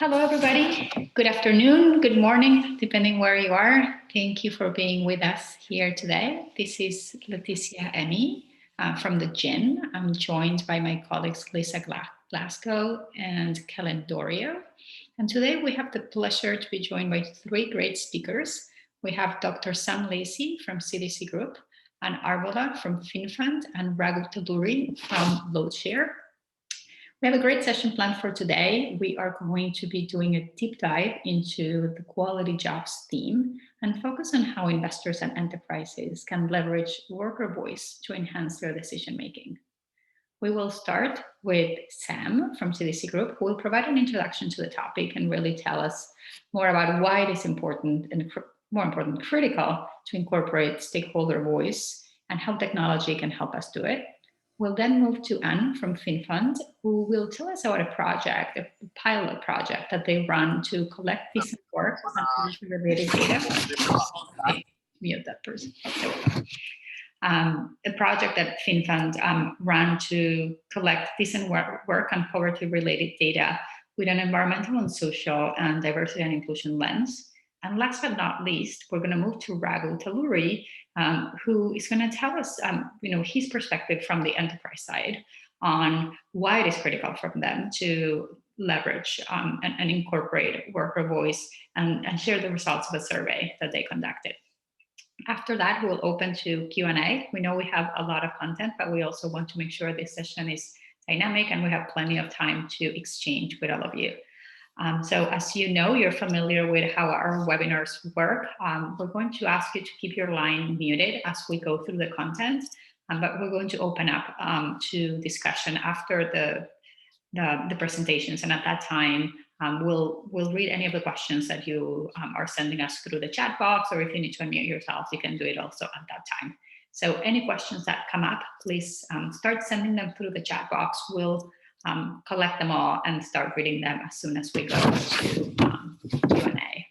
Hello, everybody. Good afternoon, good morning, depending where you are. Thank you for being with us here today. This is Leticia Emmy from the GIIN. I'm joined by my colleagues Lisa Glasgow and Kellen Dorio. And today we have the pleasure to be joined by three great speakers. We have Dr. Sam Lacey from CDC Group, Ann Arbola from FinnFund, and Raghu Talluri from LoadShare. We have a great session planned for today. We are going to be doing a deep dive into the quality jobs theme and focus on how investors and enterprises can leverage worker voice to enhance their decision-making. We will start with Sam from CDC Group, who will provide an introduction to the topic and really tell us more about why it is important and, more important, critical to incorporate stakeholder voice and how technology can help us do it. We'll then move to Ann from FinnFund, who will tell us about a project, a pilot project that they run to collect decent work and related data. Mute that person. A project that FinnFund ran to collect decent work and poverty-related data with an environmental and social and diversity and inclusion lens. And last but not least, we're going to move to Raghu Talluri, who is going to tell us, his perspective from the enterprise side on why it is critical for them to leverage and incorporate worker voice and share the results of a survey that they conducted. After that, we'll open to Q&A. We know we have a lot of content, but we also want to make sure this session is dynamic and we have plenty of time to exchange with all of you. So as you know, you're familiar with how our webinars work. We're going to ask you to keep your line muted as we go through the content, but we're going to open up to discussion after the presentations. And at that time, we'll read any of the questions that you are sending us through the chat box, or if you need to unmute yourself, you can do it also at that time. So any questions that come up, please start sending them through the chat box. We'll collect them all and start reading them as soon as we go to Q&A.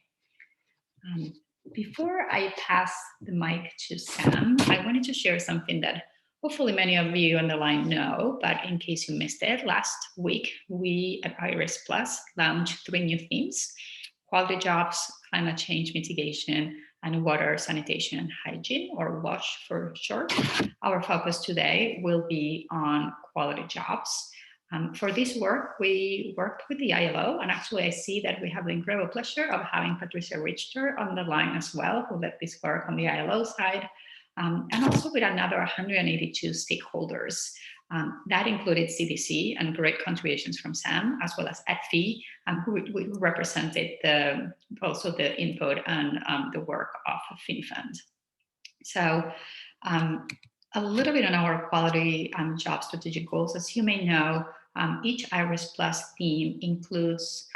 Before I pass the mic to Sam, I wanted to share something that hopefully many of you on the line know, but in case you missed it, last week we at Iris Plus launched 3 new themes: quality jobs, climate change mitigation, and water, sanitation, and hygiene, or WASH for short. Our focus today will be on quality jobs. For this work, we worked with the ILO, and actually I see that we have the incredible pleasure of having Patricia Richter on the line as well, who led this work on the ILO side, and also with another 182 stakeholders. That included CDC and great contributions from Sam, as well as FI, who represented also the input and the work of FinnFund. So a little bit on our quality job strategic goals. As you may know, each Iris Plus theme includes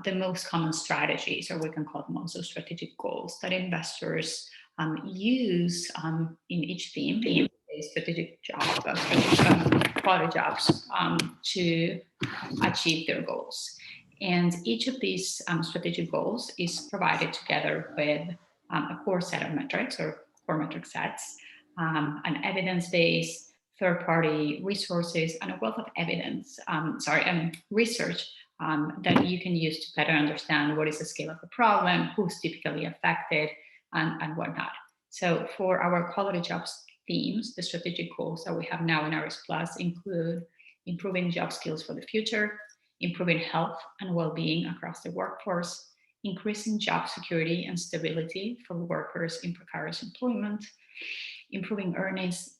the most common strategies, or we can call them also strategic goals, that investors use in each theme, in strategic jobs, quality jobs, to achieve their goals. And each of these strategic goals is provided together with a core set of metrics, or core metric sets, an evidence-based, third-party resources, and a wealth of evidence, research that you can use to better understand what is the scale of the problem, who's typically affected, and whatnot. So for our quality jobs themes, the strategic goals that we have now in Iris Plus include improving job skills for the future, improving health and well-being across the workforce, increasing job security and stability for workers in precarious employment, improving earnings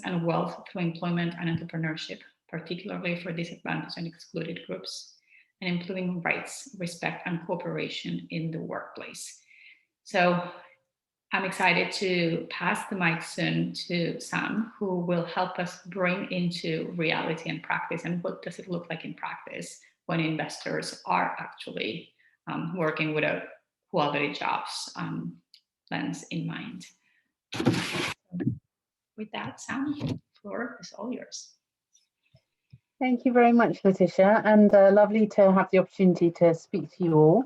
and wealth through employment and entrepreneurship, particularly for disadvantaged and excluded groups, and improving rights, respect, and cooperation in the workplace. So I'm excited to pass the mic soon to Sam, who will help us bring into reality and practice, and what does it look like in practice when investors are actually working with a quality jobs lens in mind. With that, Sam, the floor is all yours. Thank you very much, Leticia, and lovely to have the opportunity to speak to you all.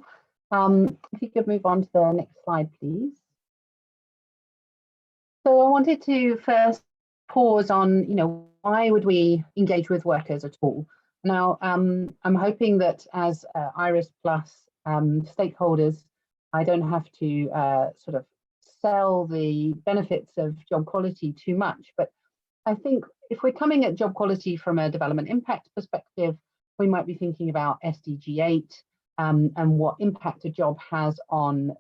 If you could move on to the next slide, please. So I wanted to first pause on, why would we engage with workers at all? Now, I'm hoping that as IRIS Plus stakeholders, I don't have to sort of sell the benefits of job quality too much, but I think if we're coming at job quality from a development impact perspective, we might be thinking about SDG 8 and what impact a job has on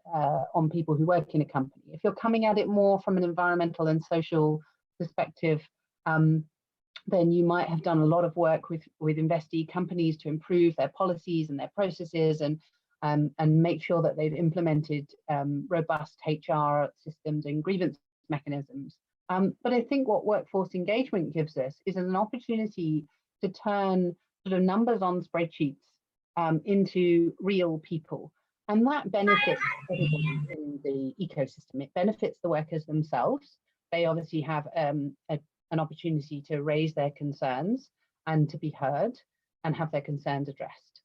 people who work in a company. If you're coming at it more from an environmental and social perspective, then you might have done a lot of work with investee companies to improve their policies and their processes and make sure that they've implemented robust HR systems and grievance mechanisms. But I think what workforce engagement gives us is an opportunity to turn sort of numbers on spreadsheets into real people. And that benefits everybody in the ecosystem. It benefits the workers themselves. They obviously have an opportunity to raise their concerns and to be heard and have their concerns addressed.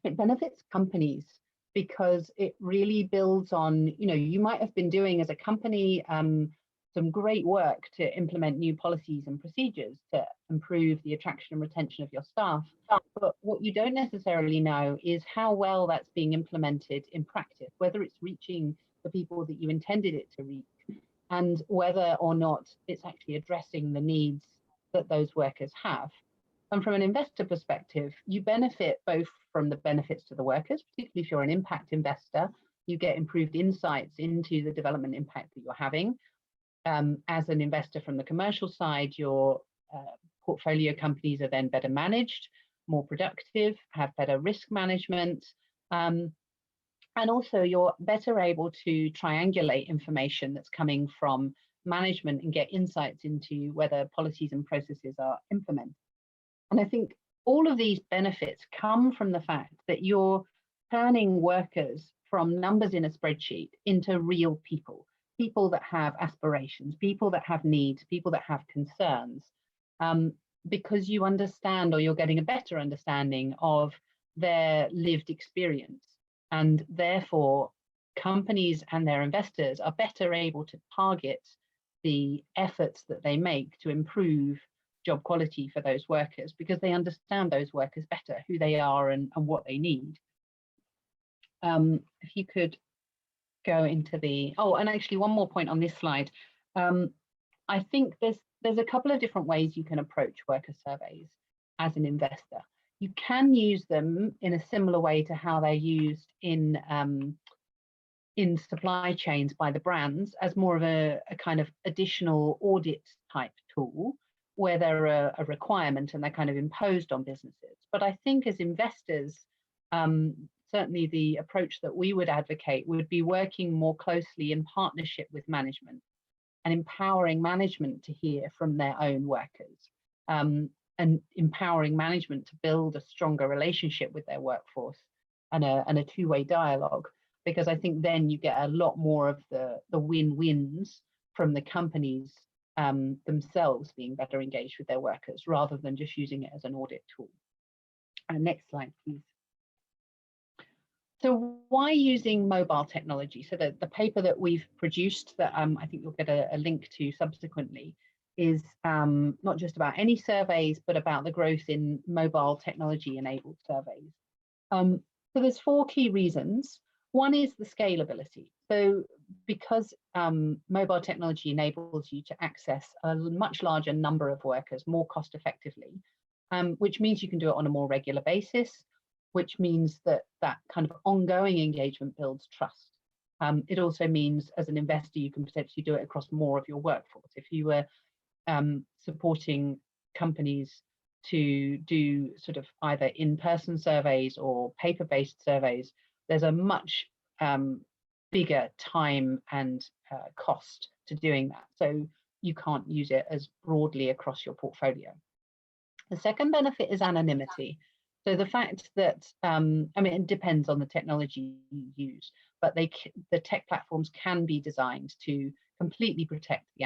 It benefits companies because it really builds on, you might have been doing as a company some great work to implement new policies and procedures to improve the attraction and retention of your staff. But what you don't necessarily know is how well that's being implemented in practice, whether it's reaching the people that you intended it to reach, and whether or not it's actually addressing the needs that those workers have. And from an investor perspective, you benefit both from the benefits to the workers, particularly if you're an impact investor, you get improved insights into the development impact that you're having. As an investor from the commercial side, your portfolio companies are then better managed, more productive, have better risk management, and also you're better able to triangulate information that's coming from management and get insights into whether policies and processes are implemented. And I think all of these benefits come from the fact that you're turning workers from numbers in a spreadsheet into real people, people that have aspirations, people that have needs, people that have concerns, because you understand, or you're getting a better understanding of their lived experience. And therefore, companies and their investors are better able to target the efforts that they make to improve job quality for those workers, because they understand those workers better, who they are and what they need. If you could go into the, and actually one more point on this slide. I think there's a couple of different ways you can approach worker surveys as an investor. You can use them in a similar way to how they're used in supply chains by the brands, as more of a kind of additional audit type tool, where they're a requirement and they're kind of imposed on businesses. But I think as investors, certainly the approach that we would advocate would be working more closely in partnership with management and empowering management to hear from their own workers, and empowering management to build a stronger relationship with their workforce and a two-way dialogue, because I think then you get a lot more of the win-wins from the companies themselves being better engaged with their workers, rather than just using it as an audit tool. Next slide, please. So why using mobile technology? So the paper that we've produced that I think you'll get a link to subsequently is not just about any surveys, but about the growth in mobile technology enabled surveys. So there's 4 key reasons. One is the scalability. So because mobile technology enables you to access a much larger number of workers more cost effectively, which means you can do it on a more regular basis, which means that kind of ongoing engagement builds trust. It also means as an investor, you can potentially do it across more of your workforce. If you were supporting companies to do sort of either in-person surveys or paper-based surveys, there's a much bigger time and cost to doing that. So you can't use it as broadly across your portfolio. The second benefit is anonymity. So the fact that, I mean, it depends on the technology you use, but the tech platforms can be designed to completely protect the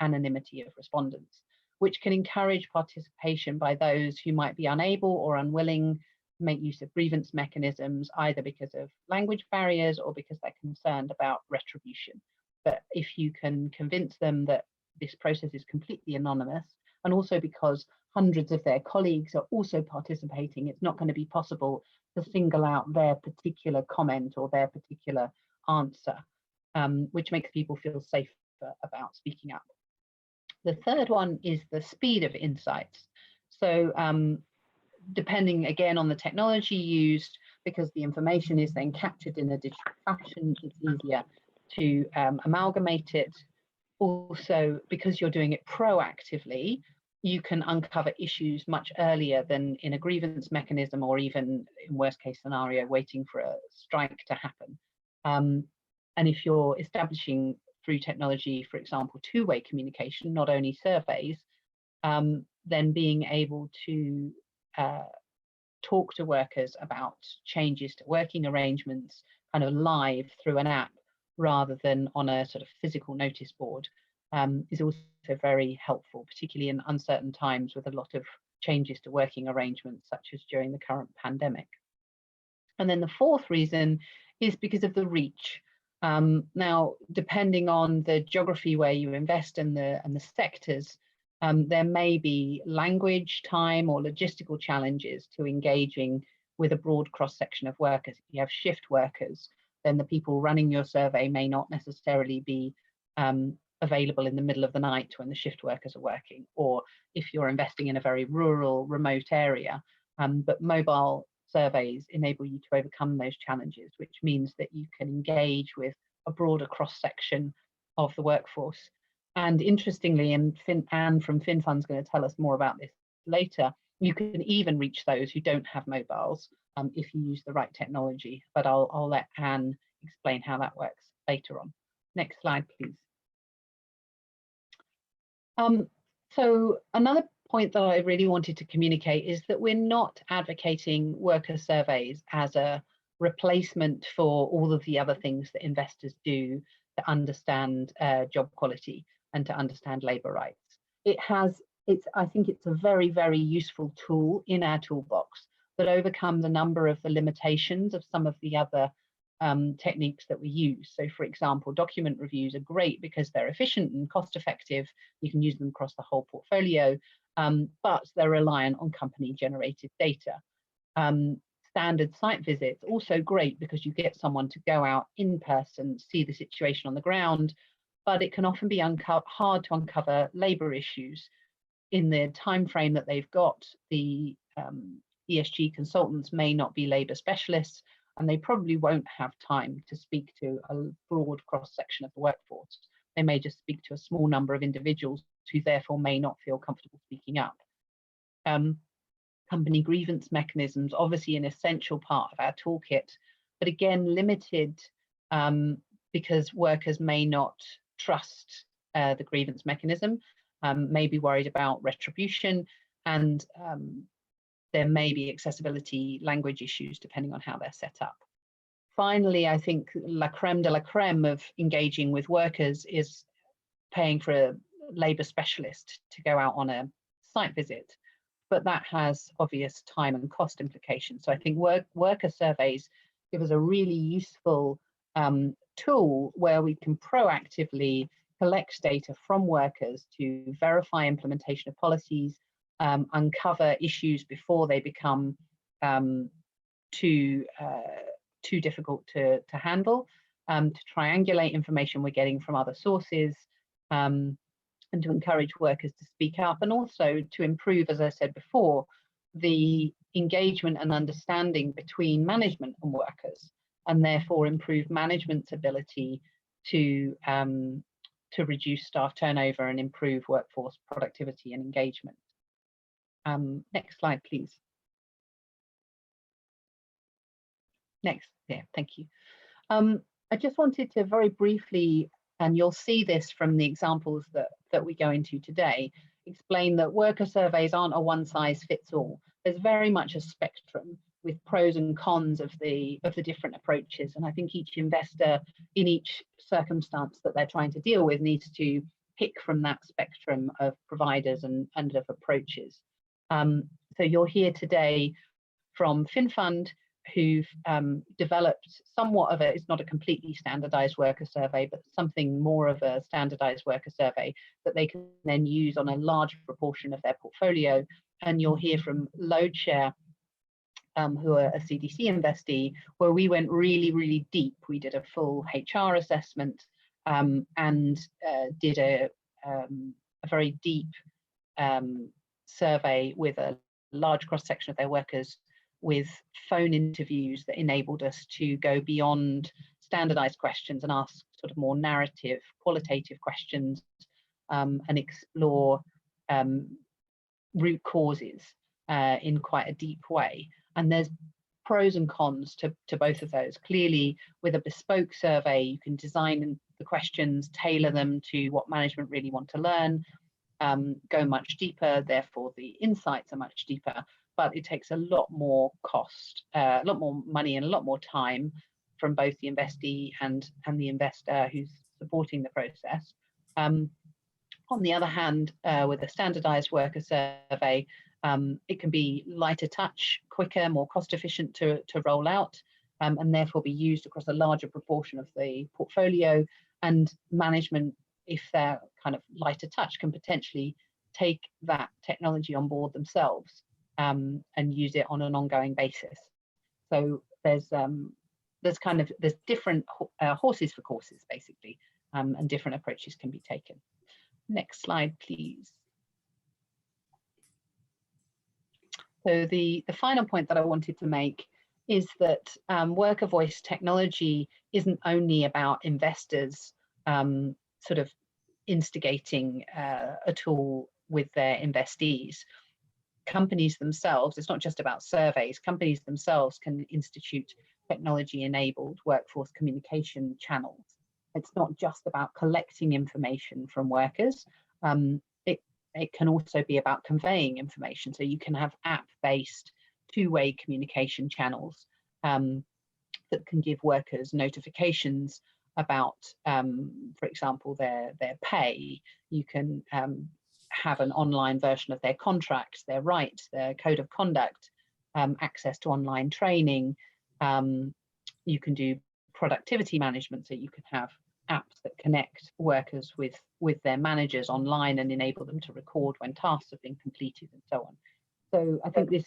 anonymity of respondents, which can encourage participation by those who might be unable or unwilling to make use of grievance mechanisms, either because of language barriers or because they're concerned about retribution. But if you can convince them that this process is completely anonymous, and also because hundreds of their colleagues are also participating, it's not going to be possible to single out their particular comment or their particular answer, which makes people feel safer about speaking up. The third one is the speed of insights. So depending again on the technology used, because the information is then captured in a digital fashion, it's easier to amalgamate it. Also, because you're doing it proactively, you can uncover issues much earlier than in a grievance mechanism, or even in worst case scenario, waiting for a strike to happen. And if you're establishing through technology, for example, two-way communication, not only surveys, then being able to talk to workers about changes to working arrangements kind of live through an app rather than on a sort of physical notice board is also very helpful, particularly in uncertain times with a lot of changes to working arrangements, such as during the current pandemic. And then the fourth reason is because of the reach. Now, depending on the geography where you invest and the sectors, there may be language, time, or logistical challenges to engaging with a broad cross-section of workers. If you have shift workers, then the people running your survey may not necessarily be available in the middle of the night when the shift workers are working, or if you're investing in a very rural, remote area. But mobile surveys enable you to overcome those challenges, which means that you can engage with a broader cross-section of the workforce. And interestingly, and Anne from FinnFunds is going to tell us more about this later, you can even reach those who don't have mobiles if you use the right technology. But I'll let Anne explain how that works later on. Next slide, please. So another point that I really wanted to communicate is that we're not advocating worker surveys as a replacement for all of the other things that investors do to understand job quality and to understand labour rights. I think it's a very, very useful tool in our toolbox that overcomes a number of the limitations of some of the other techniques that we use. So, for example, document reviews are great because they're efficient and cost effective. You can use them across the whole portfolio, but they're reliant on company generated data. Standard site visits, also great because you get someone to go out in person, see the situation on the ground, but it can often be hard to uncover labour issues. In the time frame that they've got, the ESG consultants may not be labour specialists, and they probably won't have time to speak to a broad cross-section of the workforce. They may just speak to a small number of individuals who therefore may not feel comfortable speaking up. Company grievance mechanisms, obviously an essential part of our toolkit, but again limited because workers may not trust the grievance mechanism, may be worried about retribution, and there may be accessibility language issues depending on how they're set up. Finally, I think la creme de la creme of engaging with workers is paying for a labour specialist to go out on a site visit, but that has obvious time and cost implications. So I think worker surveys give us a really useful tool where we can proactively collect data from workers to verify implementation of policies, uncover issues before they become too difficult to handle, to triangulate information we're getting from other sources, and to encourage workers to speak up, and also to improve, as I said before, the engagement and understanding between management and workers, and therefore improve management's ability to reduce staff turnover and improve workforce productivity and engagement. Next slide, please. Next, yeah, thank you. I just wanted to very briefly, and you'll see this from the examples that we go into today, explain that worker surveys aren't a one-size-fits-all. There's very much a spectrum with pros and cons of the different approaches, and I think each investor in each circumstance that they're trying to deal with needs to pick from that spectrum of providers and of approaches. So you'll hear today from FinnFund, who've developed somewhat of a, it's not a completely standardized worker survey, but something more of a standardized worker survey that they can then use on a large proportion of their portfolio. And you'll hear from LoadShare, who are a CDC investee, where we went really, really deep. We did a full HR assessment and did a very deep survey with a large cross-section of their workers, with phone interviews that enabled us to go beyond standardized questions and ask sort of more narrative, qualitative questions, and explore root causes in quite a deep way. And there's pros and cons to both of those. Clearly, with a bespoke survey, you can design the questions, tailor them to what management really want to learn, go much deeper, therefore the insights are much deeper, but it takes a lot more cost, a lot more money and a lot more time from both the investee and the investor who's supporting the process. On the other hand, with a standardized worker survey, it can be lighter touch, quicker, more cost efficient to roll out, and therefore be used across a larger proportion of the portfolio. And management, if they're kind of lighter touch, can potentially take that technology on board themselves and use it on an ongoing basis. So there's different horses for courses, basically, and different approaches can be taken. Next slide, please. So the final point that I wanted to make is that worker voice technology isn't only about investors sort of instigating a tool with their investees. Companies themselves, it's not just about surveys, companies themselves can institute technology-enabled workforce communication channels. It's not just about collecting information from workers. It can also be about conveying information. So you can have app-based two-way communication channels that can give workers notifications about, for example, their pay. You can have an online version of their contracts, their rights, their code of conduct, access to online training. You can do productivity management, so you can have apps that connect workers with their managers online and enable them to record when tasks have been completed and so on. So I think this,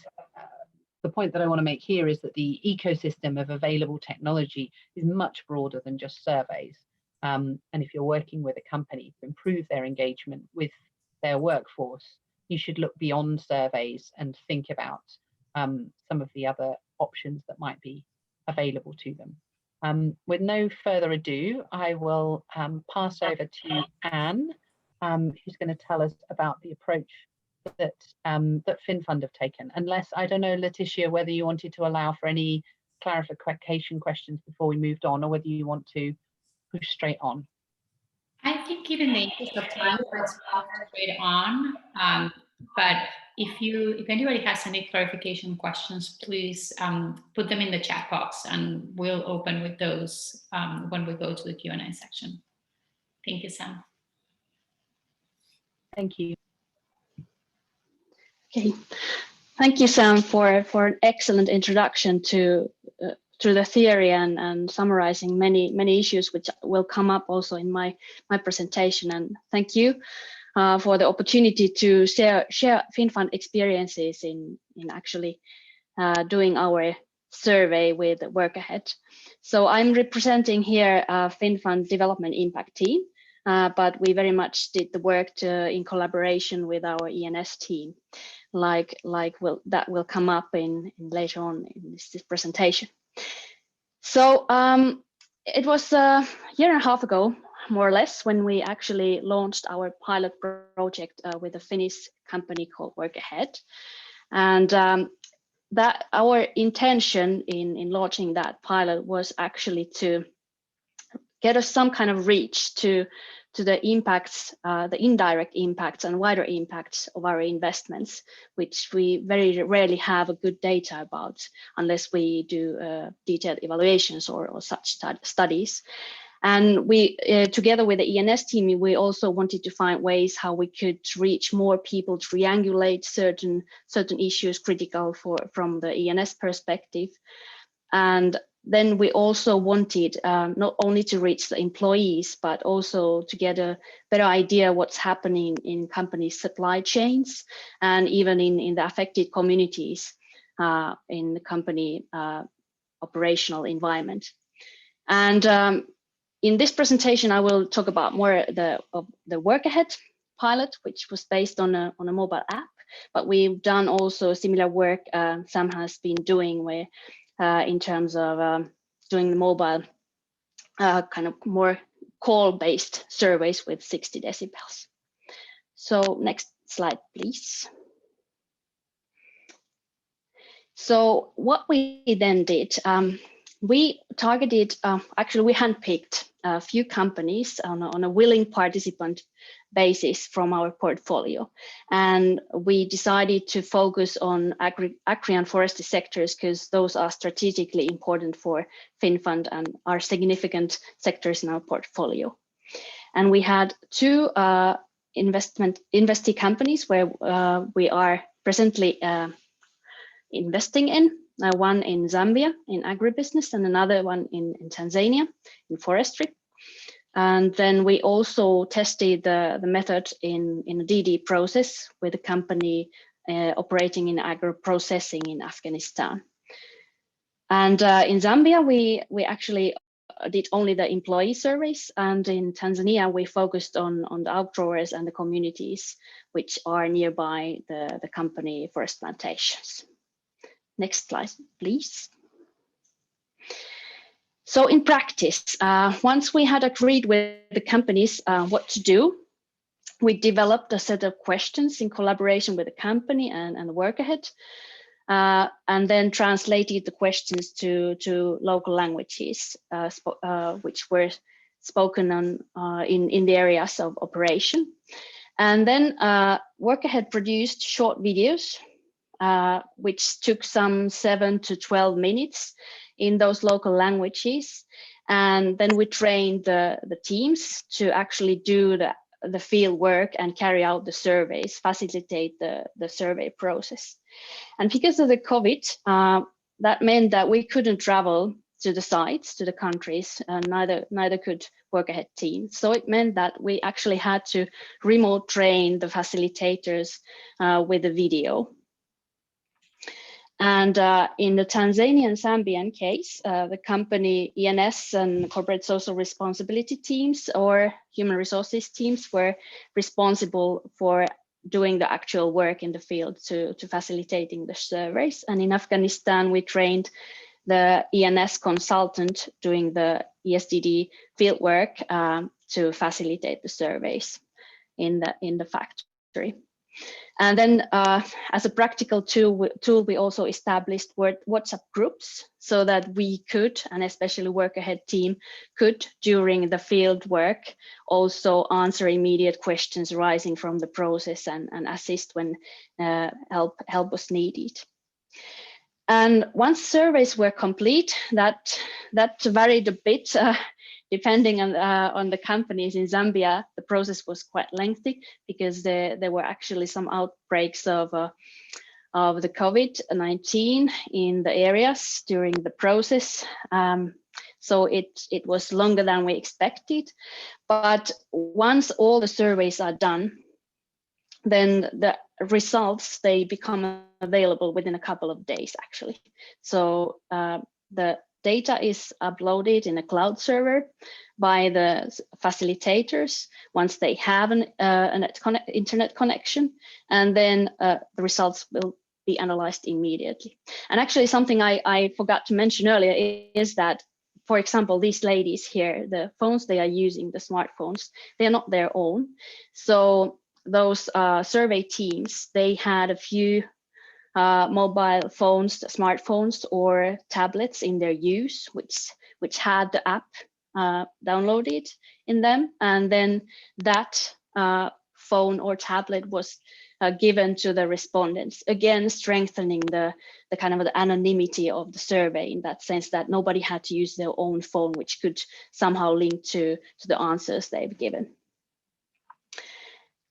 the point that I want to make here is that the ecosystem of available technology is much broader than just surveys. And if you're working with a company to improve their engagement with their workforce, you should look beyond surveys and think about some of the other options that might be available to them. With no further ado, I will pass over to Anne, who's going to tell us about the approach that that FinnFund have taken. Unless, I don't know, Letitia, whether you wanted to allow for any clarification questions before we moved on, or whether you want to push straight on. I think given the interest of time, let's move straight on. But if anybody has any clarification questions, please put them in the chat box, and we'll open with those when we go to the Q&A section. Thank you, Sam. Thank you. Okay, thank you, Sam, for an excellent introduction to the theory and summarizing many issues which will come up also in my presentation. And thank you for the opportunity to share FinnFund experiences in actually doing our survey with Work Ahead. So I'm representing here FinnFund development impact team, but we very much did the work in collaboration with our ENS team, that will come up in later on in this presentation. So it was a year and a half ago, more or less, when we actually launched our pilot project with a Finnish company called Work Ahead. And that our intention in launching that pilot was actually to get us some kind of reach to the impacts, the indirect impacts and wider impacts of our investments, which we very rarely have a good data about unless we do detailed evaluations or such studies. And we, together with the ENS team, we also wanted to find ways how we could reach more people, to triangulate certain issues critical from the ENS perspective. And then we also wanted not only to reach the employees, but also to get a better idea what's happening in companies' supply chains and even in the affected communities in the company operational environment. And in this presentation, I will talk about more of the work ahead pilot, which was based on a mobile app, but we've done also similar work Sam has been doing where in terms of doing the mobile kind of more call-based surveys with 60 decibels. So next slide, please. So what we then did, we targeted, actually we handpicked a few companies on a willing participant basis from our portfolio. And we decided to focus on agri and forestry sectors because those are strategically important for FinnFund and are significant sectors in our portfolio. And we had two investee companies where we are presently investing in, one in Zambia in agribusiness and another one in Tanzania in forestry. And then we also tested the method in a DD process with a company operating in agro-processing in Afghanistan. And in Zambia, we actually did only the employee surveys, and in Tanzania, we focused on the outgrowers and the communities which are nearby the company forest plantations. Next slide, please. So in practice, once we had agreed with the companies what to do, we developed a set of questions in collaboration with the company and the work ahead, and then translated the questions to local languages, which were spoken on in the areas of operation. And then work ahead produced short videos, which took some 7 to 12 minutes in those local languages. And then we trained the teams to actually do the field work and carry out the surveys, facilitate the survey process. And because of the COVID, that meant that we couldn't travel to the sites, to the countries, and neither could work ahead teams. So it meant that we actually had to remote train the facilitators with the video. And in the Tanzanian Zambian case, the company ENS and corporate social responsibility teams or human resources teams were responsible for doing the actual work in the field to facilitating the surveys. And in Afghanistan, we trained the ENS consultant doing the ESDD field work to facilitate the surveys in the factory. And then as a practical tool, we also established WhatsApp groups so that we could, and especially work ahead team could, during the field work, also answer immediate questions arising from the process and assist when help was needed. And once surveys were complete, that varied a bit. Depending on the companies. In Zambia, the process was quite lengthy because there were actually some outbreaks of the COVID-19 in the areas during the process. So it was longer than we expected. But once all the surveys are done, then the results, they become available within a couple of days, actually. So the data is uploaded in a cloud server by the facilitators once they have an internet connection, and then the results will be analyzed immediately. And actually something I forgot to mention earlier is that, for example, these ladies here, the phones they are using, the smartphones, they are not their own. So those survey teams, they had a few mobile phones, smartphones or tablets in their use, which had the app downloaded in them, and then that phone or tablet was given to the respondents, again strengthening the kind of the anonymity of the survey, in that sense that nobody had to use their own phone, which could somehow link to the answers they've given.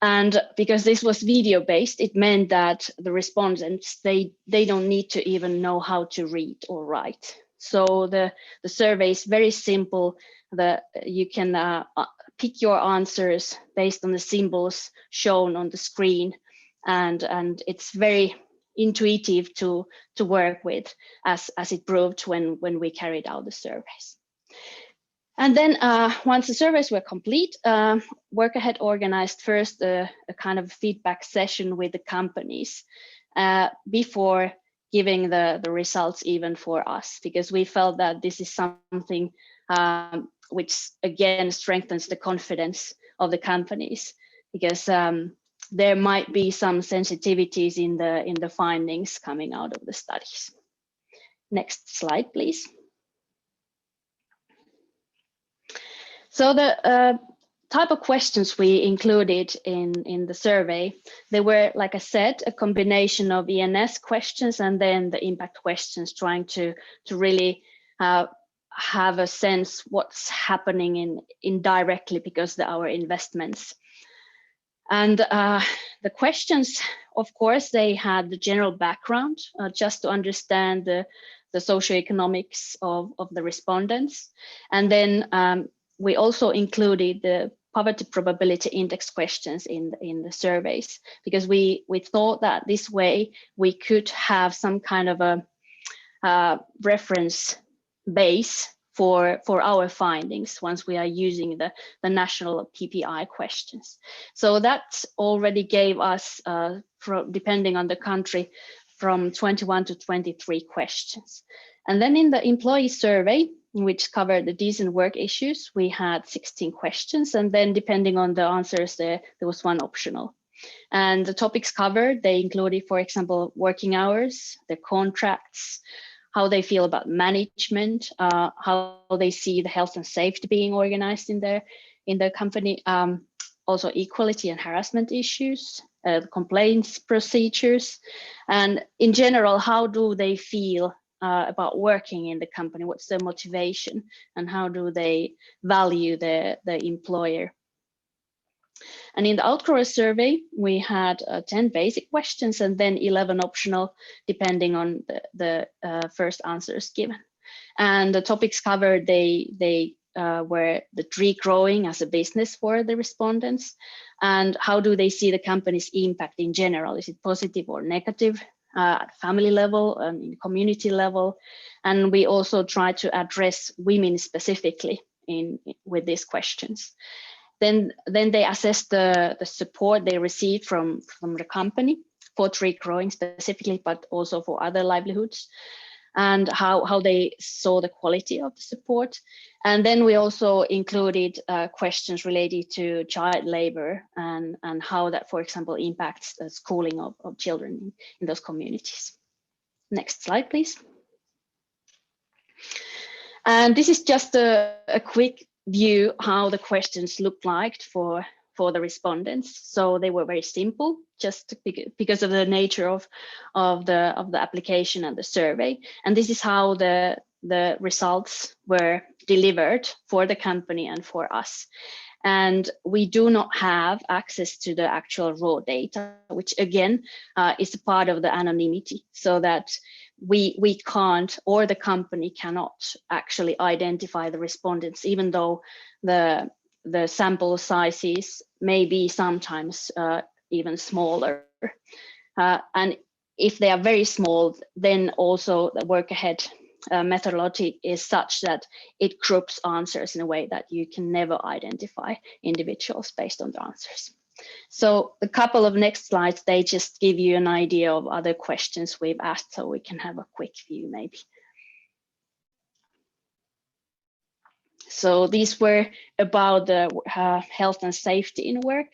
And because this was video based, it meant that the respondents, they don't need to even know how to read or write. So the survey is very simple. You can pick your answers based on the symbols shown on the screen, and it's very intuitive to work with, as it proved when we carried out the surveys. And then once the surveys were complete, Work Ahead organized first a kind of feedback session with the companies before giving the results even for us, because we felt that this is something which again strengthens the confidence of the companies, because there might be some sensitivities in the findings coming out of the studies. Next slide, please. So the type of questions we included in the survey, they were, like I said, a combination of ENS questions and then the impact questions, trying to really have a sense what's happening indirectly because of our investments. And the questions, of course, they had the general background just to understand the socioeconomics of the respondents. And then we also included the poverty probability index questions in the surveys, because we thought that this way we could have some kind of a reference base for our findings once we are using the national PPI questions. So that already gave us, depending on the country, from 21 to 23 questions. And then in the employee survey, which covered the decent work issues, we had 16 questions. And then depending on the answers, there was one optional. And the topics covered, they included, for example, working hours, the contracts, how they feel about management, how they see the health and safety being organized in their company, also equality and harassment issues, complaints procedures, and in general, how do they feel about working in the company? What's their motivation, and how do they value the employer? And in the outcrower survey, we had 10 basic questions and then 11 optional, depending on the first answers given. And the topics covered, they were the tree growing as a business for the respondents, and how do they see the company's impact in general? Is it positive or negative at family level and in community level? And we also try to address women specifically with these questions. Then they assess the support they receive from the company for tree growing specifically, but also for other livelihoods, and how they saw the quality of the support. And then we also included questions related to child labor and how that, for example, impacts the schooling of children in those communities. Next slide, please. And this is just a quick view how the questions looked like for the respondents. So they were very simple, just because of the nature of the application and the survey. And this is how the results were delivered for the company and for us. And we do not have access to the actual raw data, which again is a part of the anonymity, so that we can't, or the company cannot actually identify the respondents, even though the sample sizes may be sometimes even smaller. And if they are very small, then also the Work Ahead methodology is such that it groups answers in a way that you can never identify individuals based on the answers. So a couple of next slides, they just give you an idea of other questions we've asked, so we can have a quick view maybe. So these were about the health and safety in work.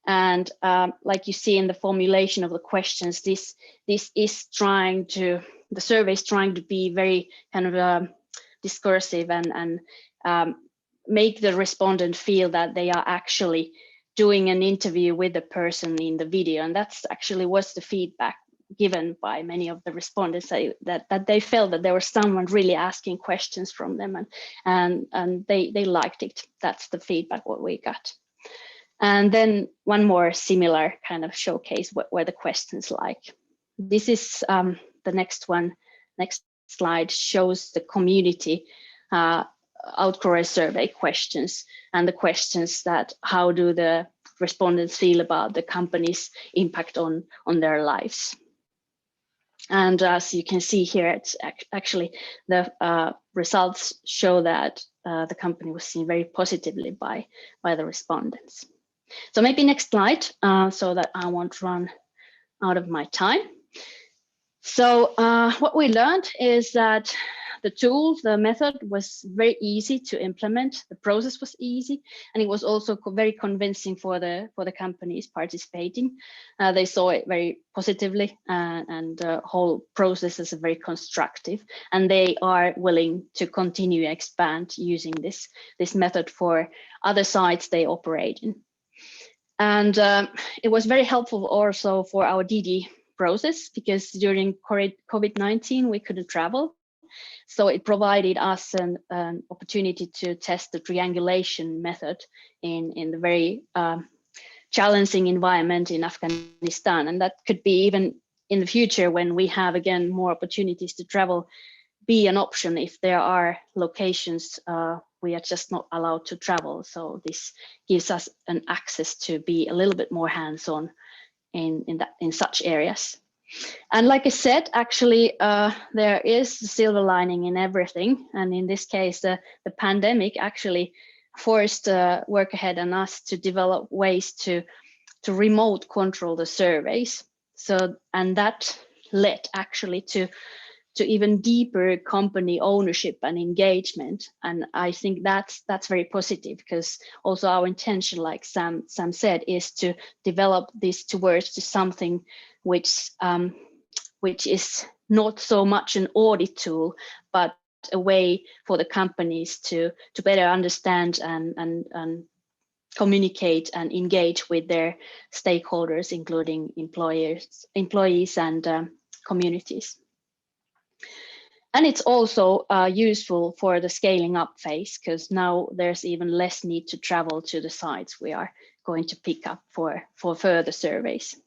And like you see in the formulation of the questions, this is trying to, the survey is trying to be very kind of discursive and make the respondent feel that they are actually doing an interview with the person in the video. And that's actually was the feedback given by many of the respondents, that they felt that there was someone really asking questions from them, and they liked it. That's the feedback what we got. And then one more similar kind of showcase where the questions like. This is the next one. Next slide shows the community outcry survey questions, and the questions that how do the respondents feel about the company's impact on their lives. And as you can see here, it's actually the results show that the company was seen very positively by the respondents. So maybe next slide, so that I won't run out of my time. So what we learned is that the tool, the method was very easy to implement. The process was easy, and it was also very convincing for the companies participating. They saw it very positively, and the whole process is very constructive. And they are willing to continue to expand using this method for other sites they operate in. And it was very helpful also for our DD process, because during COVID-19 we couldn't travel. So it provided us an opportunity to test the triangulation method in the very challenging environment in Afghanistan. And that could be even in the future, when we have again more opportunities to travel, be an option if there are locations we are just not allowed to travel. So this gives us an access to be a little bit more hands-on in such areas. And like I said, actually, there is a silver lining in everything. And in this case, the pandemic actually forced Work Ahead and us to develop ways to remote control the surveys. So, and that led actually to even deeper company ownership and engagement. And I think that's very positive, because also our intention, like Sam said, is to develop this towards to something which is not so much an audit tool, but a way for the companies to better understand and communicate and engage with their stakeholders, including employees and communities. And it's also useful for the scaling up phase, because now there's even less need to travel to the sites we are going to pick up for further surveys.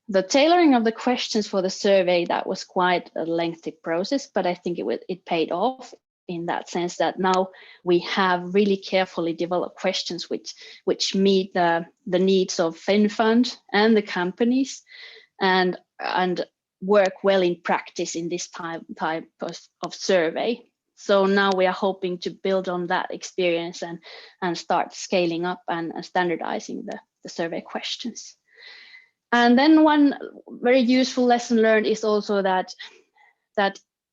The tailoring of the questions for the survey, that was quite a lengthy process, but I think it paid off in that sense that now we have really carefully developed questions which meet the needs of FinnFund and the companies, and work well in practice in this type of survey. So now we are hoping to build on that experience and start scaling up and standardizing the survey questions. And then one very useful lesson learned is also that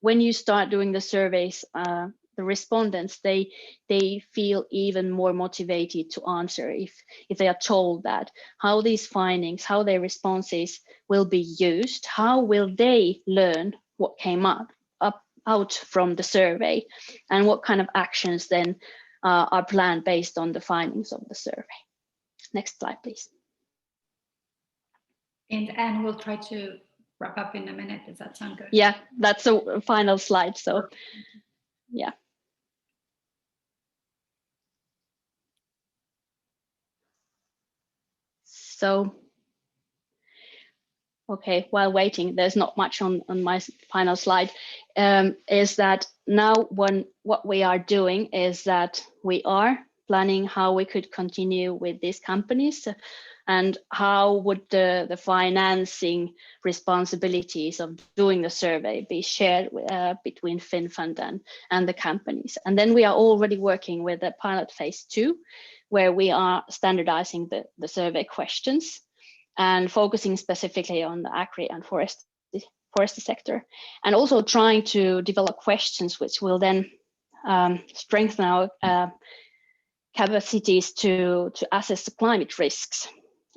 when you start doing the surveys, the respondents, they feel even more motivated to answer if they are told that how these findings, how their responses will be used, how will they learn what came out from the survey, and what kind of actions then are planned based on the findings of the survey. Next slide, please. And we'll try to wrap up in a minute. Does that sound good? Yeah, that's a final slide. So, yeah. So, okay, while waiting, there's not much on my final slide, is that now what we are doing is that we are planning how we could continue with these companies, and how would the financing responsibilities of doing the survey be shared between FinnFund and the companies. And then we are already working with the pilot phase 2, where we are standardizing the survey questions and focusing specifically on the agri and forestry sector, and also trying to develop questions which will then strengthen our capacities to assess the climate risks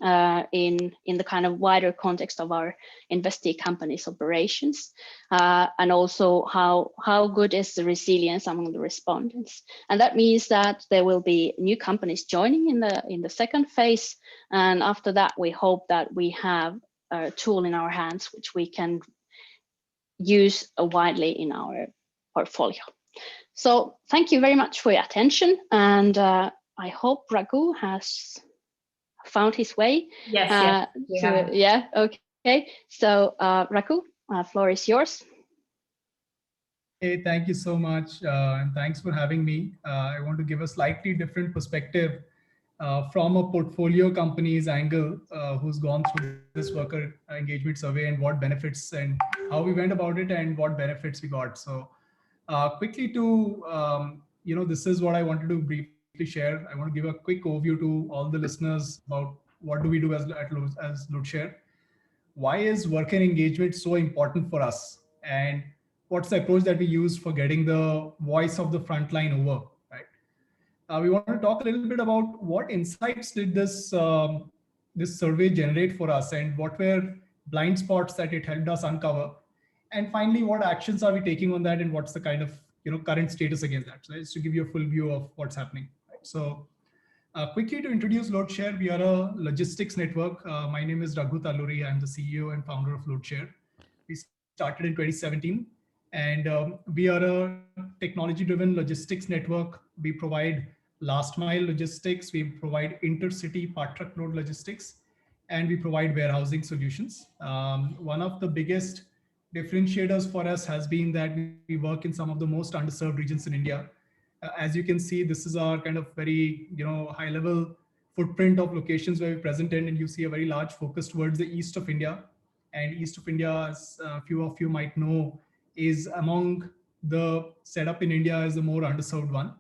in the kind of wider context of our investee companies' operations, and also how good is the resilience among the respondents. And that means that there will be new companies joining in the second phase, and after that we hope that we have a tool in our hands which we can use widely in our portfolio. So thank you very much for your attention, and I hope Raghu has found his way. Yes, yeah, okay. So Raghu, floor is yours. Hey, thank you so much, and thanks for having me. I want to give a slightly different perspective from a portfolio company's angle, who's gone through this worker engagement survey and what benefits and how we went about it and what benefits we got. So, quickly to this is what I wanted to briefly share. I want to give a quick overview to all the listeners about what do we do as LoadShare. Why is worker engagement so important for us, and what's the approach that we use for getting the voice of the frontline over, right? We want to talk a little bit about what insights did this survey generate for us, and what were blind spots that it helped us uncover, and finally what actions are we taking on that, and what's the kind of current status against that. So it's to give you a full view of what's happening, right? So quickly to introduce LoadShare, we are a logistics network. My name is Raghu Talluri. I'm the CEO and founder of LoadShare. We started in 2017, and we are a technology-driven logistics network. We provide last mile logistics, we provide intercity part truckload logistics, and we provide warehousing solutions. One of the biggest differentiators for us has been that we work in some of the most underserved regions in India. As you can see, this is our kind of very high level footprint of locations where we're present in, and you see a very large focus towards the east of India. And east of India, as a few of you might know, is among the setup in India as the more underserved one.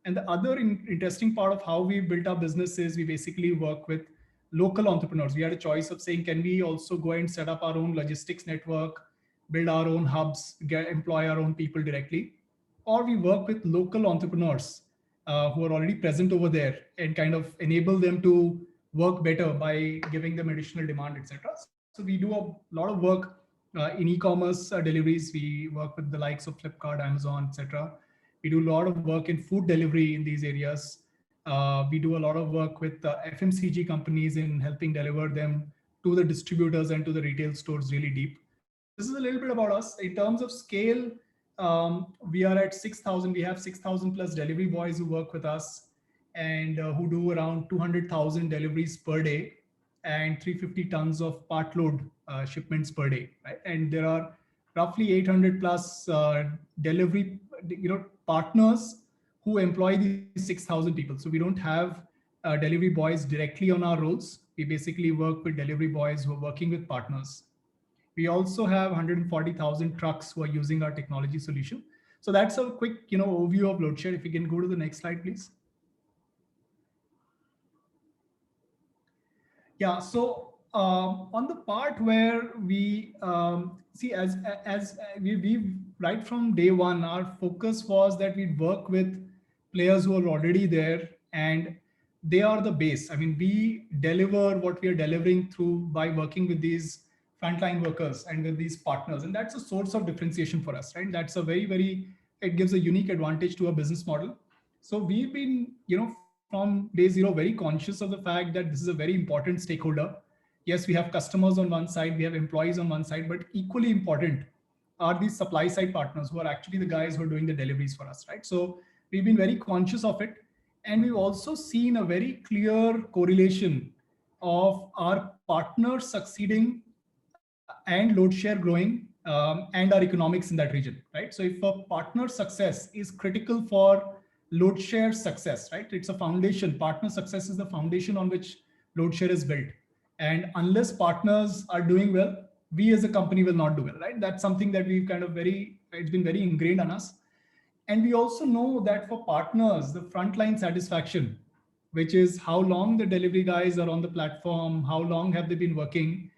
And the other interesting part of how we built our business is we basically work with local entrepreneurs. We had a choice of saying, can we also go and set up our own logistics network, build our own hubs, employ our own people directly, or we work with local entrepreneurs who are already present over there and kind of enable them to work better by giving them additional demand, etc. So we do a lot of work in e-commerce deliveries. We work with the likes of Flipkart, Amazon, etc. We do a lot of work in food delivery in these areas. We do a lot of work with FMCG companies in helping deliver them to the distributors and to the retail stores really deep. This is a little bit about us. In terms of scale, we are at 6,000. We have 6,000 plus delivery boys who work with us and who do around 200,000 deliveries per day and 350 tons of part load shipments per day, right? And there are roughly 800 plus delivery partners who employ these 6,000 people. So we don't have delivery boys directly on our rolls. We basically work with delivery boys who are working with partners. We also have 140,000 trucks who are using our technology solution. So that's a quick overview of LoadShare. If you can go to the next slide, please. Yeah, so on the part where we see as we right from day one, our focus was that we'd work with players who are already there and they are the base. I mean, we deliver what we are delivering through by working with these frontline workers and with these partners. And that's a source of differentiation for us, right? That's a it gives a unique advantage to our business model. So we've been, from day zero, very conscious of the fact that this is a very important stakeholder. Yes, we have customers on one side, we have employees on one side, but equally important are these supply side partners who are actually the guys who are doing the deliveries for us, right? So we've been very conscious of it. And we've also seen a very clear correlation of our partners succeeding and LoadShare growing and our economics in that region, right? So if a partner success is critical for LoadShare success, right? It's a foundation. Partner success is the foundation on which LoadShare is built. And unless partners are doing well, we as a company will not do well, right? That's something that we've kind of it's been very ingrained on us. And we also know that for partners, the frontline satisfaction, which is how long the delivery guys are on the platform, how long have they been working,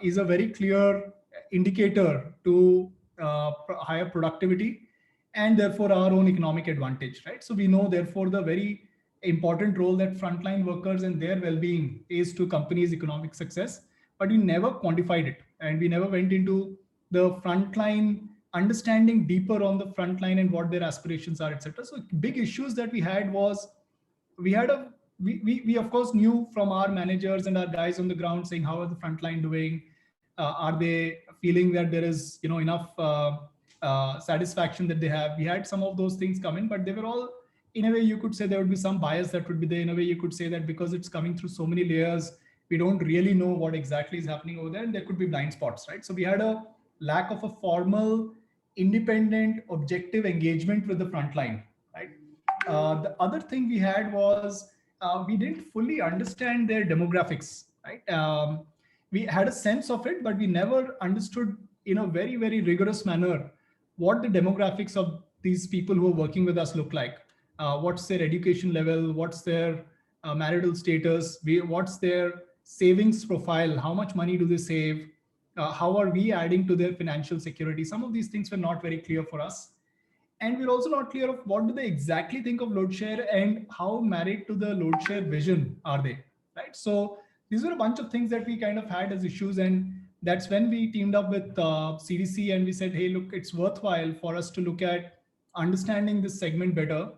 is a very clear indicator to higher productivity and therefore our own economic advantage, right? So we know therefore the very important role that frontline workers and their well-being is to companies' economic success, but we never quantified it and we never went into the frontline, understanding deeper on the frontline and what their aspirations are, etc. So big issues that we had was we of course knew from our managers and our guys on the ground saying how are the frontline doing, are they feeling that there is enough satisfaction that they have. We had some of those things come in, but they were all, in a way you could say there would be some bias that would be there. In a way you could say that because it's coming through so many layers, we don't really know what exactly is happening over there, and there could be blind spots, right? So we had a lack of a formal independent, objective engagement with the frontline, right? The other thing we had was we didn't fully understand their demographics, right? We had a sense of it, but we never understood in a very, very rigorous manner what the demographics of these people who are working with us look like. What's their education level? What's their marital status? What's their savings profile? How much money do they save? How are we adding to their financial security? Some of these things were not very clear for us. And we're also not clear of what do they exactly think of load share and how married to the load share vision are they, right? So these were a bunch of things that we kind of had as issues. And that's when we teamed up with CDC and we said, hey, look, it's worthwhile for us to look at understanding this segment better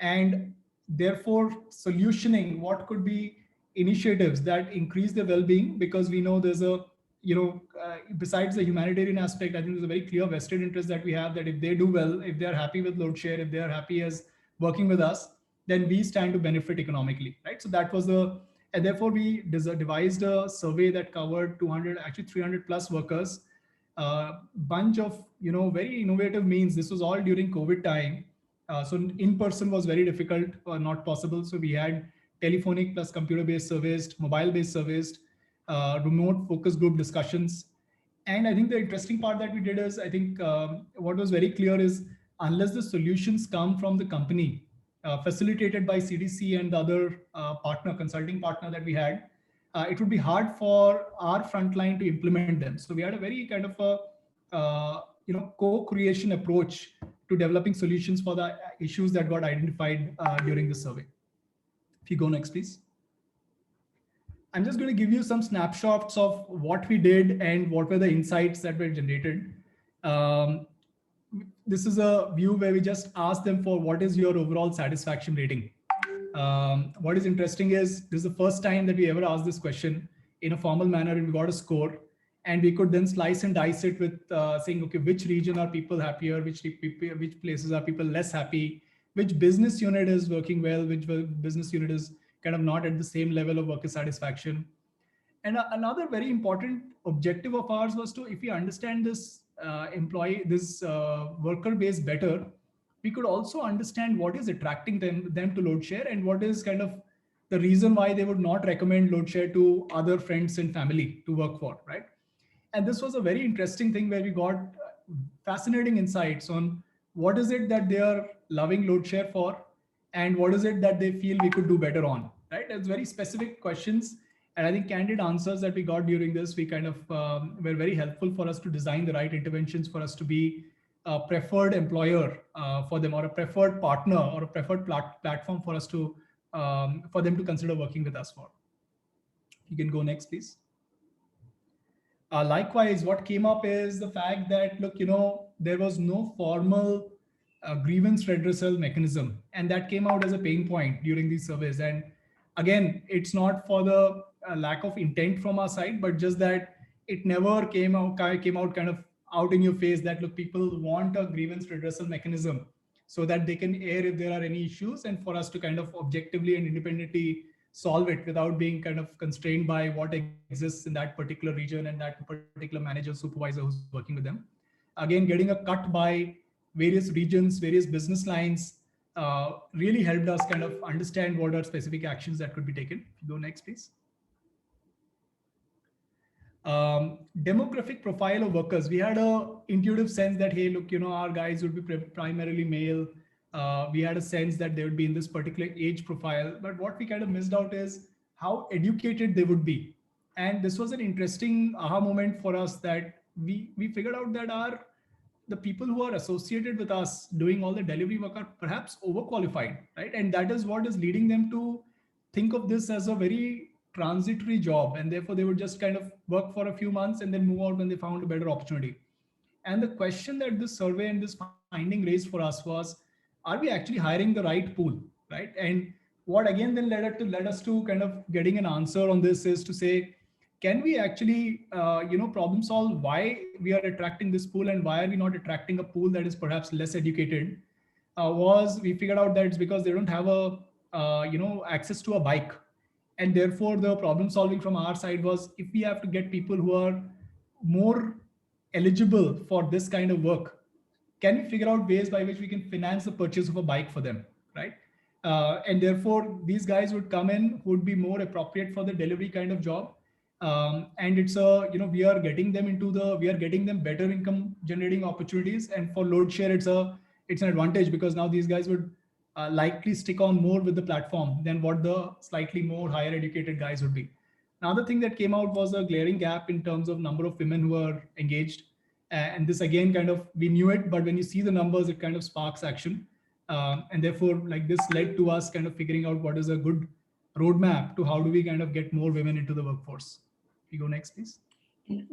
and therefore solutioning what could be initiatives that increase their well-being, because we know there's a besides the humanitarian aspect, I think there's a very clear vested interest that we have that if they do well, if they're happy with load share, if they're happy as working with us, then we stand to benefit economically, right? So that was and therefore we devised a survey that covered 200, actually 300 plus workers, bunch of, very innovative means. This was all during COVID time. So in person was very difficult or not possible. So we had telephonic plus computer-based surveys, mobile-based surveys, remote focus group discussions. And I think the interesting part that we did is, I think what was very clear is unless the solutions come from the company, facilitated by CDC and the other consulting partner that we had, it would be hard for our frontline to implement them. So we had a very kind of a co-creation approach to developing solutions for the issues that got identified during the survey. If you go next, please. I'm just going to give you some snapshots of what we did and what were the insights that were generated. This is a view where we just asked them for what is your overall satisfaction rating. What is interesting is this is the first time that we ever asked this question in a formal manner, and we got a score, and we could then slice and dice it with saying, okay, which region are people happier, which places are people less happy, which business unit is working well, which business unit is kind of not at the same level of worker satisfaction. And another very important objective of ours was to, if we understand this worker base better, we could also understand what is attracting them to load share and what is kind of the reason why they would not recommend load share to other friends and family to work for, right? And this was a very interesting thing where we got fascinating insights on what is it that they are loving load share for and what is it that they feel we could do better on, right? It's very specific questions. And I think candid answers that we got during this, we kind of were very helpful for us to design the right interventions for us to be a preferred employer for them, or a preferred partner, or a preferred platform for us to, for them to consider working with us for. You can go next, please. Likewise, what came up is the fact that, look, there was no formal grievance redressal mechanism, and that came out as a pain point during these surveys. And again, it's not for the lack of intent from our side, but just that it never came out kind of out in your face that, look, people want a grievance redressal mechanism so that they can air if there are any issues, and for us to kind of objectively and independently solve it without being kind of constrained by what exists in that particular region and that particular manager, supervisor who's working with them. Again, getting a cut by various regions, various business lines really helped us kind of understand what are specific actions that could be taken. If you go next, please. Demographic profile of workers. We had a intuitive sense that, hey, look, our guys would be primarily male. We had a sense that they would be in this particular age profile, but what we kind of missed out is how educated they would be. And this was an interesting aha moment for us, that we figured out that the people who are associated with us doing all the delivery work are perhaps overqualified, right? And that is what is leading them to think of this as a very transitory job, and therefore they would just kind of work for a few months and then move out when they found a better opportunity. And the question that this survey and this finding raised for us was, are we actually hiring the right pool, right? And what again then led us to kind of getting an answer on this is to say, can we actually problem solve why we are attracting this pool and why are we not attracting a pool that is perhaps less educated? We figured out that it's because they don't have access to a bike. And therefore the problem solving from our side was, if we have to get people who are more eligible for this kind of work, can we figure out ways by which we can finance the purchase of a bike for them, right? And therefore, these guys would come in who would be more appropriate for the delivery kind of job. And it's a, we are getting them we are getting them better income generating opportunities. And for load share, it's an advantage, because now these guys would likely stick on more with the platform than what the slightly more higher educated guys would be. Another thing that came out was a glaring gap in terms of number of women who are engaged. And this again, kind of, we knew it, but when you see the numbers, it kind of sparks action. And therefore, like, this led to us kind of figuring out what is a good roadmap to how do we kind of get more women into the workforce. If you go next, please.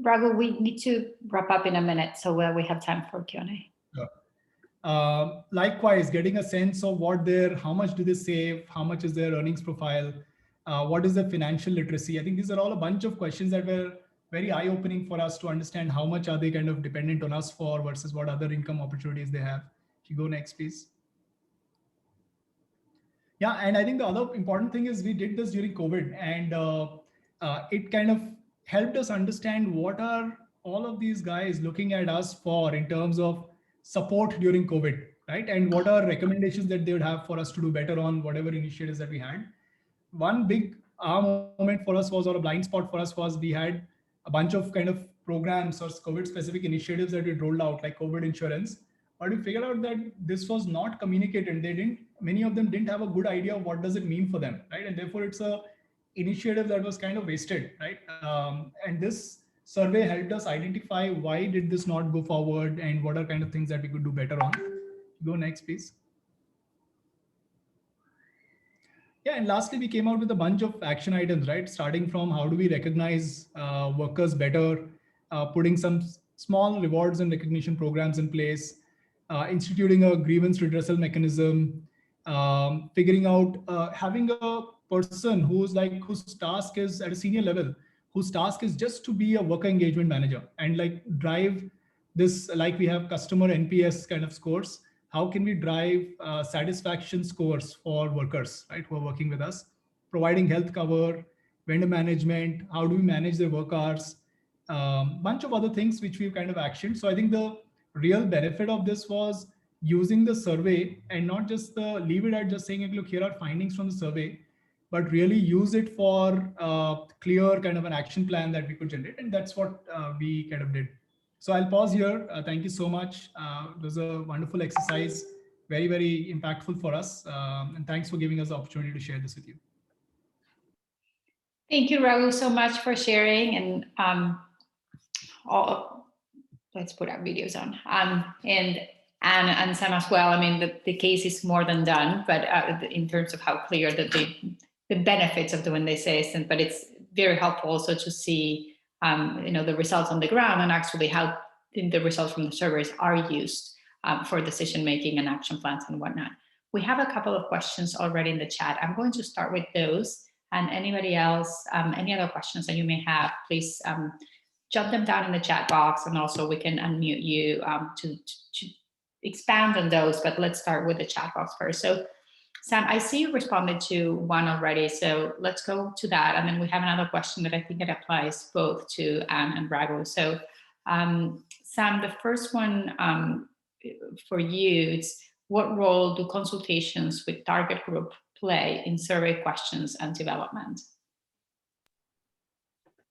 Raghu, we need to wrap up in a minute, so we have time for Q&A. Sure. Likewise, getting a sense of how much do they save, how much is their earnings profile, what is the financial literacy? I think these are all a bunch of questions that were very eye-opening for us to understand how much are they kind of dependent on us for versus what other income opportunities they have. If you go next, please. Yeah, and I think the other important thing is we did this during COVID, and it kind of helped us understand what are all of these guys looking at us for in terms of support during COVID, right? And what are recommendations that they would have for us to do better on whatever initiatives that we had. One big moment for us was, or a blind spot for us was, we had a bunch of kind of programs or COVID specific initiatives that we rolled out, like COVID insurance. But we figured out that this was not communicated. Many of them didn't have a good idea of what does it mean for them, right? And therefore it's a initiative that was kind of wasted, right? And this survey helped us identify why did this not go forward and what are kind of things that we could do better on. Go next, please. Yeah, and lastly, we came out with a bunch of action items, right? Starting from how do we recognize workers better, putting some small rewards and recognition programs in place, instituting a grievance redressal mechanism, figuring out having a person whose task is at a senior level, whose task is just to be a worker engagement manager and like drive this, like we have customer NPS kind of scores. How can we drive satisfaction scores for workers, right, who are working with us, providing health cover, vendor management, how do we manage their work hours, bunch of other things which we've kind of actioned. So I think the real benefit of this was using the survey and not just leave it at just saying, look, here are findings from the survey, but really use it for clear kind of an action plan that we could generate. And that's what we kind of did. So I'll pause here. Thank you so much. It was a wonderful exercise, very, very impactful for us. And thanks for giving us the opportunity to share this with you. Thank you, Raghu, so much for sharing. And let's put our videos on. And Anne and Sam as well. I mean, the case is more than done, but in terms of how clear that the benefits of doing this is, but it's very helpful also to see the results on the ground and actually how the results from the surveys are used for decision making and action plans and whatnot. We have a couple of questions already in the chat. I'm going to start with those, and anybody else, any other questions that you may have, please jot them down in the chat box, and also we can unmute you to expand on those, but let's start with the chat box first. So Sam, I see you responded to one already, so let's go to that. And then we have another question that I think it applies both to Anne and Raghu. So Sam, the first one for you, it's what role do consultations with target group play in survey questions and development?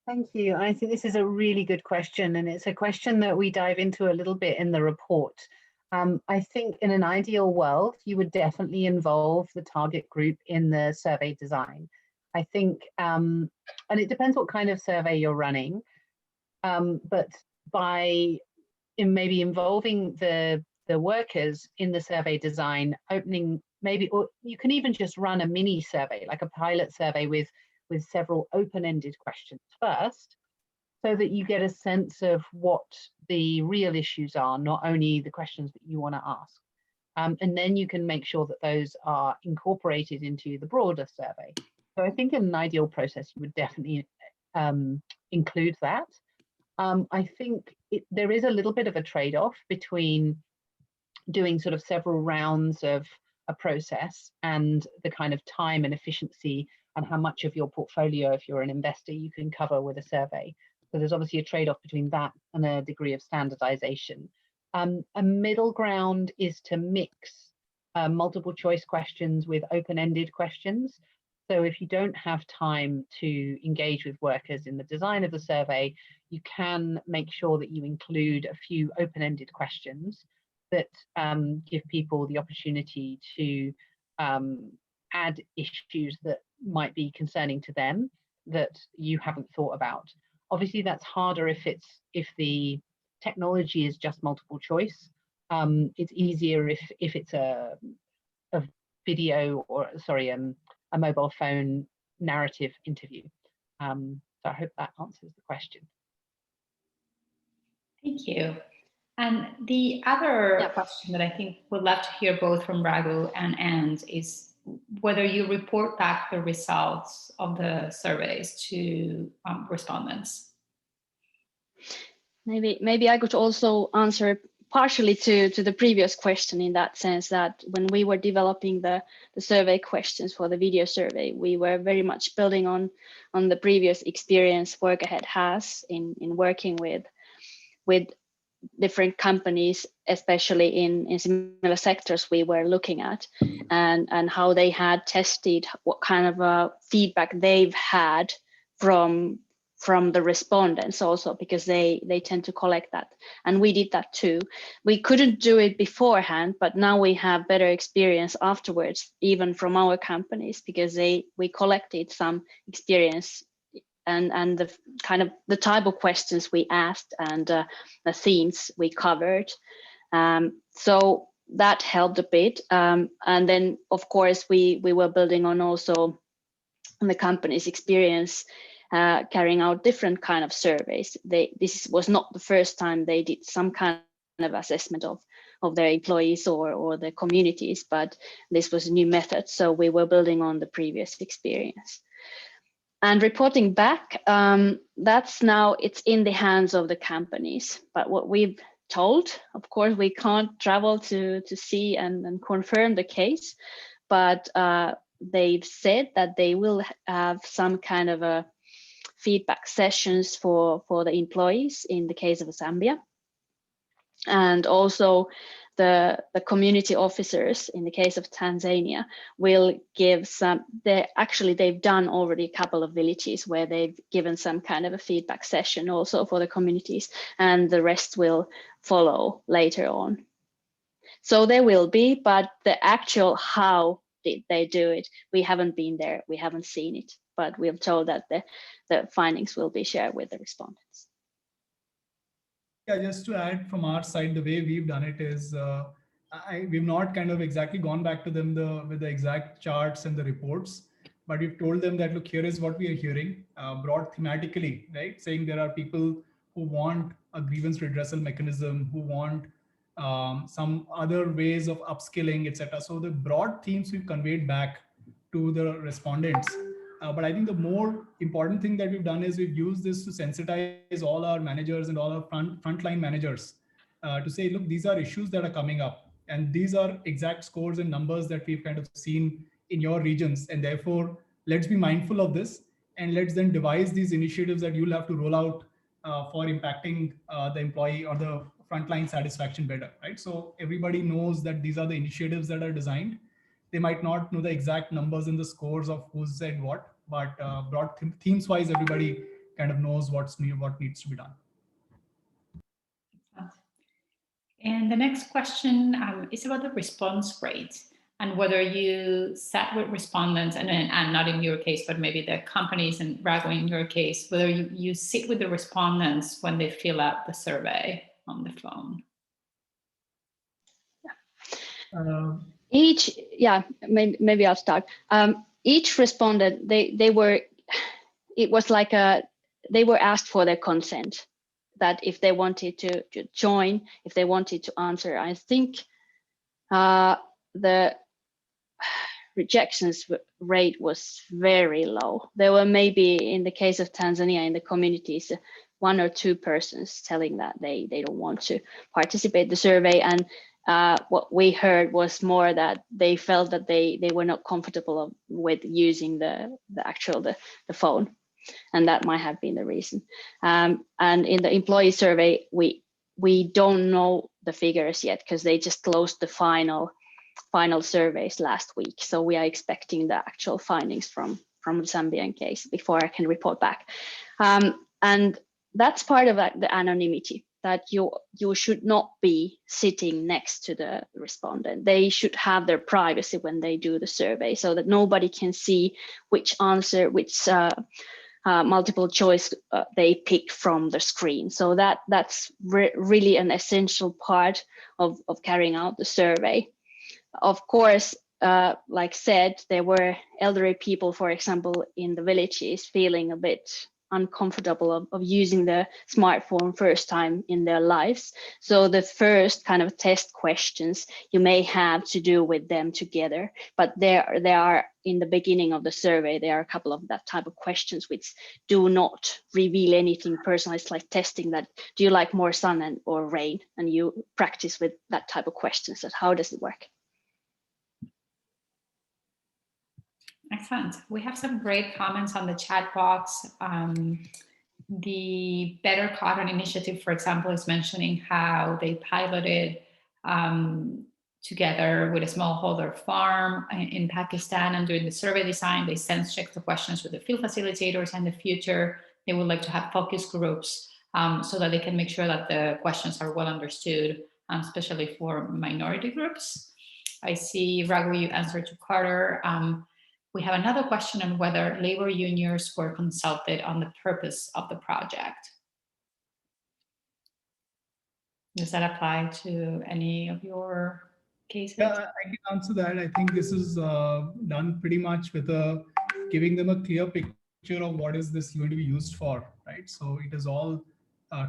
Thank you. I think this is a really good question, and it's a question that we dive into a little bit in the report. I think in an ideal world, you would definitely involve the target group in the survey design. I think, and it depends what kind of survey you're running, but by maybe involving the workers in the survey design, opening maybe, or you can even just run a mini survey, like a pilot survey with several open-ended questions first, so that you get a sense of what the real issues are, not only the questions that you want to ask. And then you can make sure that those are incorporated into the broader survey. So I think in an ideal process, you would definitely include that. I think there is a little bit of a trade-off between doing sort of several rounds of a process and the kind of time and efficiency and how much of your portfolio, if you're an investor, you can cover with a survey. So there's obviously a trade-off between that and a degree of standardization. A middle ground is to mix multiple choice questions with open-ended questions. So if you don't have time to engage with workers in the design of the survey, you can make sure that you include a few open-ended questions that give people the opportunity to add issues that might be concerning to them that you haven't thought about. Obviously, that's harder if the technology is just multiple choice. It's easier if it's a video or a mobile phone narrative interview. So I hope that answers the question. Thank you. And the other question that I think we'd love to hear both from Raghu and Anne is whether you report back the results of the surveys to respondents. Maybe I could also answer partially to the previous question, in that sense that when we were developing the survey questions for the video survey, we were very much building on the previous experience Work Ahead has in working with different companies, especially in similar sectors we were looking at, and how they had tested, what kind of feedback they've had from the respondents also, because they tend to collect that. And we did that too. We couldn't do it beforehand, but now we have better experience afterwards, even from our companies, because we collected some experience and the kind of the type of questions we asked and the themes we covered. So that helped a bit. And then of course we were building on also the company's experience carrying out different kind of surveys. This was not the first time they did some kind of assessment of their employees or the communities, but this was a new method. So we were building on the previous experience. And reporting back, it's in the hands of the companies. But what we've told, of course, we can't travel to see and confirm the case, but they've said that they will have some kind of a feedback sessions for the employees in the case of Zambia. And also the community officers in the case of Tanzania will give some, they've done already a couple of villages where they've given some kind of a feedback session also for the communities, and the rest will follow later on. So there will be, but the actual how did they do it, we haven't been there, we haven't seen it, but we've told that the findings will be shared with the respondents. Yeah, just to add from our side, the way we've done it is we've not kind of exactly gone back to them with the exact charts and the reports, but we've told them that, look, here is what we are hearing, broad thematically, right? Saying there are people who want a grievance redressal mechanism, who want some other ways of upskilling, etc. So the broad themes we've conveyed back to the respondents. But I think the more important thing that we've done is we've used this to sensitize all our managers and all our frontline managers to say, look, these are issues that are coming up, and these are exact scores and numbers that we've kind of seen in your regions. And therefore, let's be mindful of this, and let's then devise these initiatives that you'll have to roll out for impacting the employee or the frontline satisfaction better, right? So everybody knows that these are the initiatives that are designed. They might not know the exact numbers and the scores of who said what, but broad themes wise, everybody kind of knows what's new, what needs to be done. And the next question is about the response rate and whether you sat with respondents, and not in your case, but maybe the companies, and Raghu in your case, whether you sit with the respondents when they fill out the survey on the phone. Maybe I'll start. Each respondent, they were asked for their consent, that if they wanted to join, if they wanted to answer. I think the rejections rate was very low. There were maybe, in the case of Tanzania, in the communities, 1 or 2 persons telling that they don't want to participate in the survey. And what we heard was more that they felt that they were not comfortable with using the phone, and that might have been the reason. And in the employee survey, we don't know the figures yet because they just closed the final surveys last week. So we are expecting the actual findings from the Zambian case before I can report back. And that's part of the anonymity, that you should not be sitting next to the respondent. They should have their privacy when they do the survey, so that nobody can see which answer, which multiple choice they pick from the screen. So that's really an essential part of carrying out the survey. Of course, like said, there were elderly people, for example, in the villages feeling a bit uncomfortable of using the smartphone first time in their lives. So the first kind of test questions you may have to do with them together, but there are in the beginning of the survey, there are a couple of that type of questions which do not reveal anything personal. It's like testing that, do you like more sun or rain? And you practice with that type of questions. That how does it work? Excellent. We have some great comments on the chat box. The Better Cotton Initiative, for example, is mentioning how they piloted together with a smallholder farm in Pakistan, and during the survey design, they sense check the questions with the field facilitators. And in the future, they would like to have focus groups so that they can make sure that the questions are well understood, especially for minority groups. I see, Raghu, you answered to Carter. We have another question on whether labor unions were consulted on the purpose of the project. Does that apply to any of your cases? Yeah, I can answer that. I think this is done pretty much with giving them a clear picture of what is this going to be used for, right? So it is all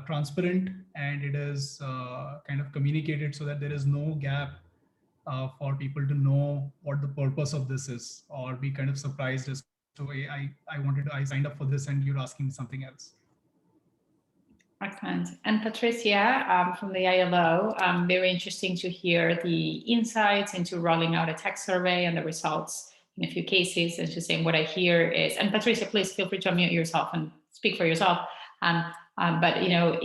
transparent, and it is kind of communicated so that there is no gap for people to know what the purpose of this is, or be kind of surprised as to, I signed up for this and you're asking something else. Excellent. And Patricia from the ILO, very interesting to hear the insights into rolling out a tech survey and the results in a few cases. And she's saying what I hear is, and Patricia, please feel free to unmute yourself and speak for yourself. But you know,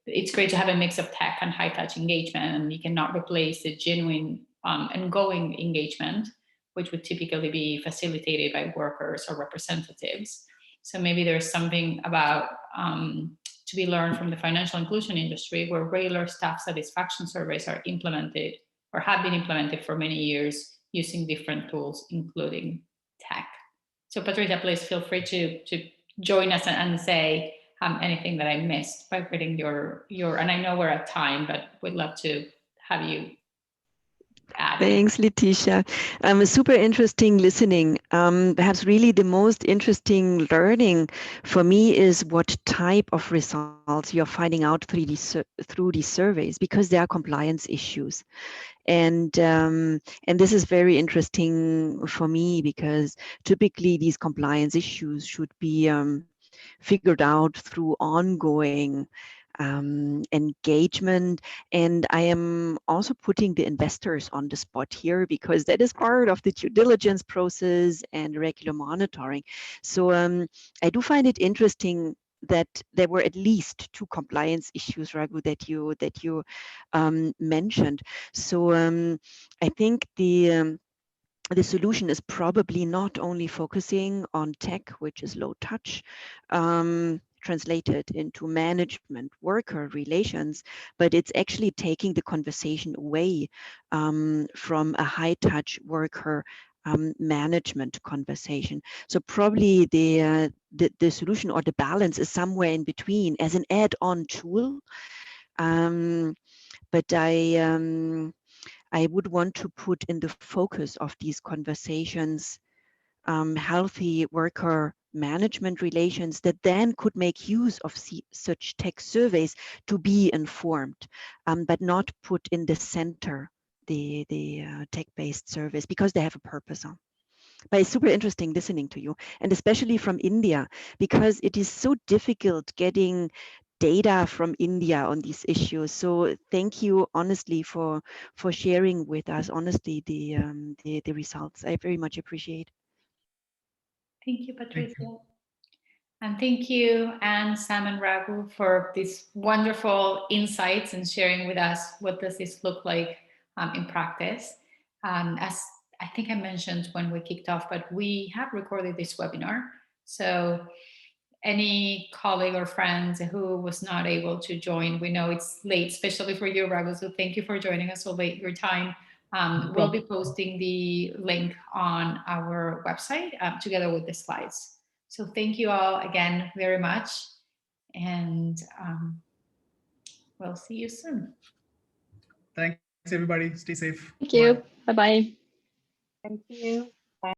it's great to have a mix of tech and high-touch engagement, and you cannot replace the genuine ongoing engagement, which would typically be facilitated by workers or representatives. So maybe there's something about to be learned from the financial inclusion industry, where regular staff satisfaction surveys are implemented or have been implemented for many years using different tools, including tech. So Patricia, please feel free to join us and say anything that I missed by reading your, and I know we're at time, but we'd love to have you add. Thanks, Letitia. Super interesting listening. Perhaps really the most interesting learning for me is what type of results you're finding out through these surveys, because there are compliance issues. And this is very interesting for me, because typically these compliance issues should be figured out through ongoing engagement. And I am also putting the investors on the spot here, because that is part of the due diligence process and regular monitoring. So I do find it interesting that there were at least 2 compliance issues, Raghu, that you mentioned. So I think the solution is probably not only focusing on tech, which is low touch, translated into management worker relations, but it's actually taking the conversation away from a high touch worker management conversation. So probably the solution or the balance is somewhere in between as an add-on tool. But I would want to put in the focus of these conversations healthy worker management relations that then could make use of such tech surveys to be informed, but not put in the center the tech-based surveys, because they have a purpose. But it's super interesting listening to you, and especially from India, because it is so difficult getting data from India on these issues. So thank you honestly for sharing with us honestly the results. I very much appreciate. Thank you, Patricia. And thank you, Anne, Sam, and Raghu, for these wonderful insights and sharing with us what does this look like in practice. As I think I mentioned when we kicked off, but we have recorded this webinar. So any colleague or friend who was not able to join, we know it's late, especially for you, Raghu, so thank you for joining us so late your time. We'll be posting the link on our website together with the slides. So thank you all again very much, and we'll see you soon. Thanks, everybody. Stay safe. Thank you. Bye. Bye-bye. Thank you.